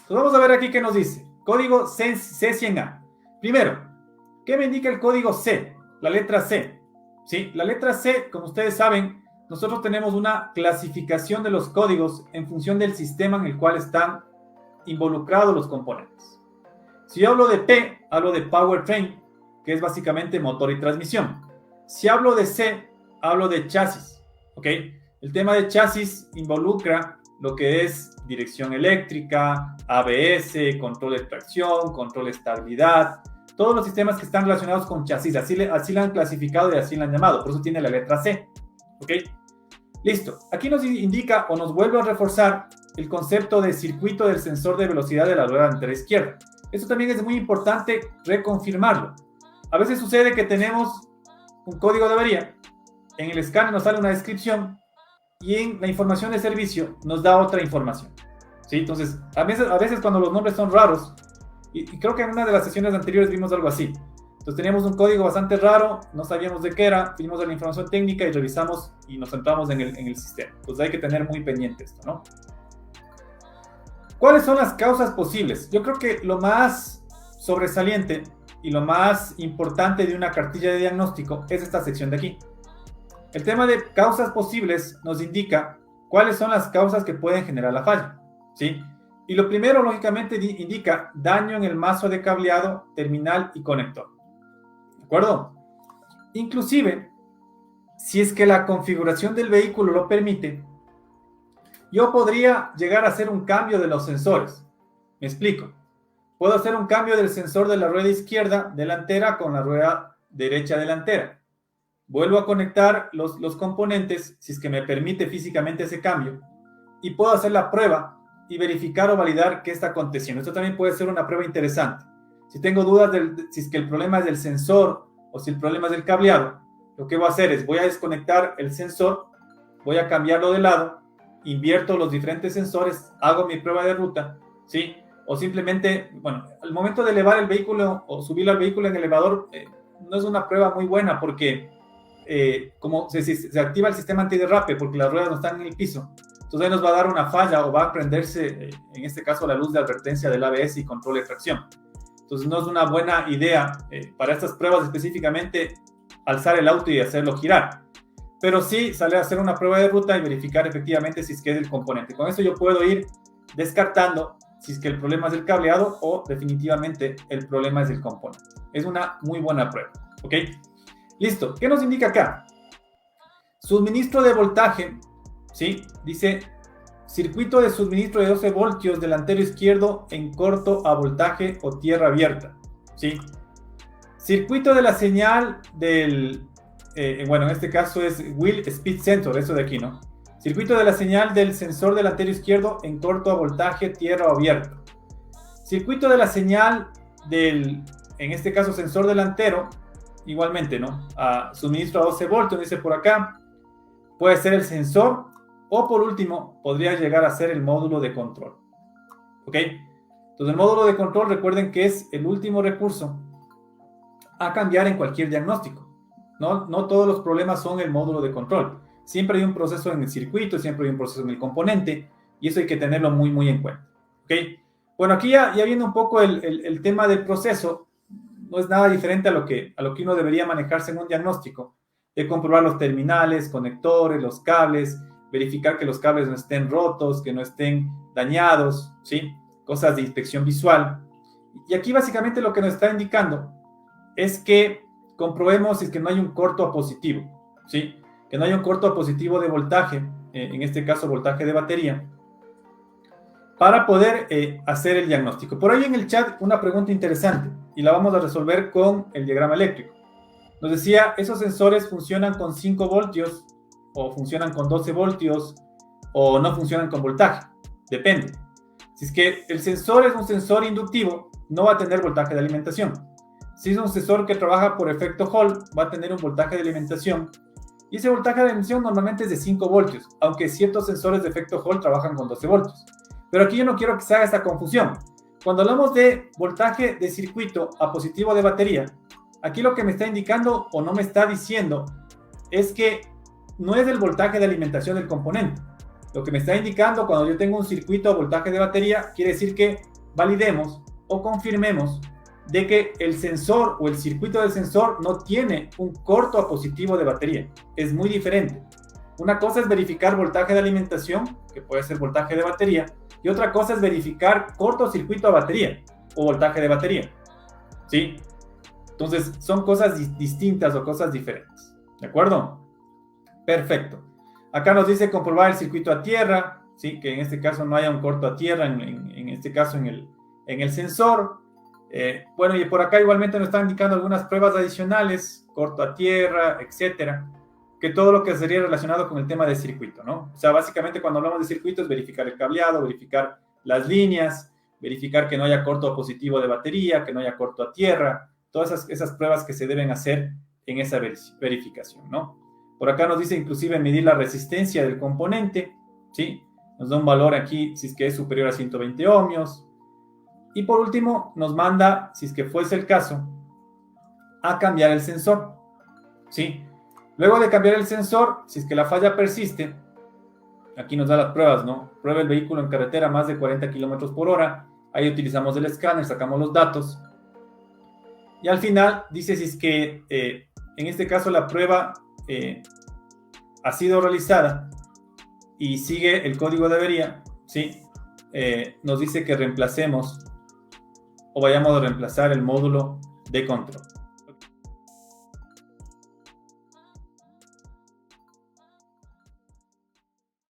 Entonces vamos a ver aquí qué nos dice. Código C100A. Primero, ¿qué me indica el código C? La letra C. ¿Sí? La letra C, como ustedes saben, nosotros tenemos una clasificación de los códigos en función del sistema en el cual están involucrados los componentes. Si yo hablo de P, hablo de powertrain, que es básicamente motor y transmisión. Si hablo de C, hablo de chasis. ¿Ok? El tema de chasis involucra lo que es dirección eléctrica, ABS, control de tracción, control de estabilidad, todos los sistemas que están relacionados con chasis. Así lo han clasificado y así lo han llamado. Por eso tiene la letra C. ¿Ok? Listo. Aquí nos indica o nos vuelve a reforzar el concepto de circuito del sensor de velocidad de la rueda delantera izquierda. Esto también es muy importante reconfirmarlo. A veces sucede que tenemos un código de avería, en el escáner nos sale una descripción y en la información de servicio nos da otra información. ¿Sí? Entonces, a veces cuando los nombres son raros, y creo que en una de las sesiones anteriores vimos algo así. Entonces teníamos un código bastante raro, no sabíamos de qué era, fuimos a la información técnica y revisamos y nos centramos en el sistema. Entonces hay que tener muy pendiente esto, ¿no? ¿Cuáles son las causas posibles? Yo creo que lo más sobresaliente y lo más importante de una cartilla de diagnóstico es esta sección de aquí. El tema de causas posibles nos indica cuáles son las causas que pueden generar la falla, ¿sí? Y lo primero, lógicamente, indica daño en el mazo de cableado, terminal y conector. ¿De acuerdo? Inclusive, si es que la configuración del vehículo lo permite, yo podría llegar a hacer un cambio de los sensores. Me explico. Puedo hacer un cambio del sensor de la rueda izquierda delantera con la rueda derecha delantera. Vuelvo a conectar los componentes, si es que me permite físicamente ese cambio, y puedo hacer la prueba y verificar o validar qué está aconteciendo. Esto también puede ser una prueba interesante. Si tengo dudas si es que el problema es del sensor o si el problema es del cableado, lo que voy a hacer es voy a desconectar el sensor, voy a cambiarlo de lado, invierto los diferentes sensores, hago mi prueba de ruta, ¿sí? O simplemente, bueno, al momento de elevar el vehículo o subirlo al vehículo en el elevador, no es una prueba muy buena porque como se activa el sistema antiderrape porque las ruedas no están en el piso, entonces ahí nos va a dar una falla o va a prenderse, en este caso, la luz de advertencia del ABS y control de tracción. Entonces no es una buena idea para estas pruebas específicamente alzar el auto y hacerlo girar. Pero sí sale a hacer una prueba de ruta y verificar efectivamente si es que es el componente. Con eso yo puedo ir descartando si es que el problema es del cableado o definitivamente el problema es del componente. Es una muy buena prueba, ¿ok? Listo. ¿Qué nos indica acá? Suministro de voltaje, ¿sí? Dice, circuito de suministro de 12 voltios delantero izquierdo en corto a voltaje o tierra abierta, ¿sí? Circuito de la señal del, bueno, en este caso es Wheel Speed Sensor, eso de aquí, ¿no? Circuito de la señal del sensor delantero izquierdo en corto a voltaje tierra o abierto. Circuito de la señal del, en este caso, sensor delantero, igualmente, ¿no? Suministro a 12 voltios, dice por acá. Puede ser el sensor o, por último, podría llegar a ser el módulo de control. ¿Ok? Entonces, el módulo de control, recuerden que es el último recurso a cambiar en cualquier diagnóstico. No todos los problemas son el módulo de control. Siempre hay un proceso en el circuito, siempre hay un proceso en el componente, y eso hay que tenerlo muy, muy en cuenta. ¿Ok? Bueno, aquí ya viendo un poco el tema del proceso, no es nada diferente a lo que uno debería manejarse en un diagnóstico, de comprobar los terminales, conectores, los cables, verificar que los cables no estén rotos, que no estén dañados, ¿sí? Cosas de inspección visual. Y aquí básicamente lo que nos está indicando es que comprobemos si es que no hay un corto a positivo, ¿sí? Que no hay un corto a positivo de voltaje, en este caso voltaje de batería, para poder hacer el diagnóstico. Por ahí en el chat una pregunta interesante y la vamos a resolver con el diagrama eléctrico. Nos decía, ¿esos sensores funcionan con 5 voltios o funcionan con 12 voltios o no funcionan con voltaje? Depende. Si es que el sensor es un sensor inductivo, no va a tener voltaje de alimentación. Si es un sensor que trabaja por efecto Hall, va a tener un voltaje de alimentación. Y ese voltaje de alimentación normalmente es de 5 voltios, aunque ciertos sensores de efecto Hall trabajan con 12 voltios. Pero aquí yo no quiero que se haga esta confusión. Cuando hablamos de voltaje de circuito a positivo de batería, aquí lo que me está indicando o no me está diciendo es que no es el voltaje de alimentación del componente. Lo que me está indicando cuando yo tengo un circuito a voltaje de batería quiere decir que validemos o confirmemos de que el sensor o el circuito del sensor no tiene un corto a positivo de batería. Es muy diferente. Una cosa es verificar voltaje de alimentación, que puede ser voltaje de batería, y otra cosa es verificar cortocircuito a batería o voltaje de batería. ¿Sí? Entonces, son cosas distintas o cosas diferentes. ¿De acuerdo? Perfecto. Acá nos dice comprobar el circuito a tierra, ¿sí? Que en este caso no haya un corto a tierra, en este caso en el sensor. Bueno, y por acá igualmente nos están indicando algunas pruebas adicionales, corto a tierra, etcétera, que todo lo que sería relacionado con el tema de circuito, ¿no? O sea, básicamente cuando hablamos de circuito es verificar el cableado, verificar las líneas, verificar que no haya corto positivo de batería, que no haya corto a tierra, todas esas pruebas que se deben hacer en esa verificación, ¿no? Por acá nos dice inclusive medir la resistencia del componente, ¿sí? Nos da un valor aquí si es que es superior a 120 ohmios. Y por último, nos manda, si es que fuese el caso, a cambiar el sensor, ¿sí? Luego de cambiar el sensor, si es que la falla persiste, aquí nos da las pruebas, ¿no? Prueba el vehículo en carretera a más de 40 kilómetros por hora. Ahí utilizamos el escáner, sacamos los datos. Y al final dice si es que, en este caso, la prueba ha sido realizada y sigue el código de avería, ¿sí? Nos dice que reemplacemos o vayamos a reemplazar el módulo de control.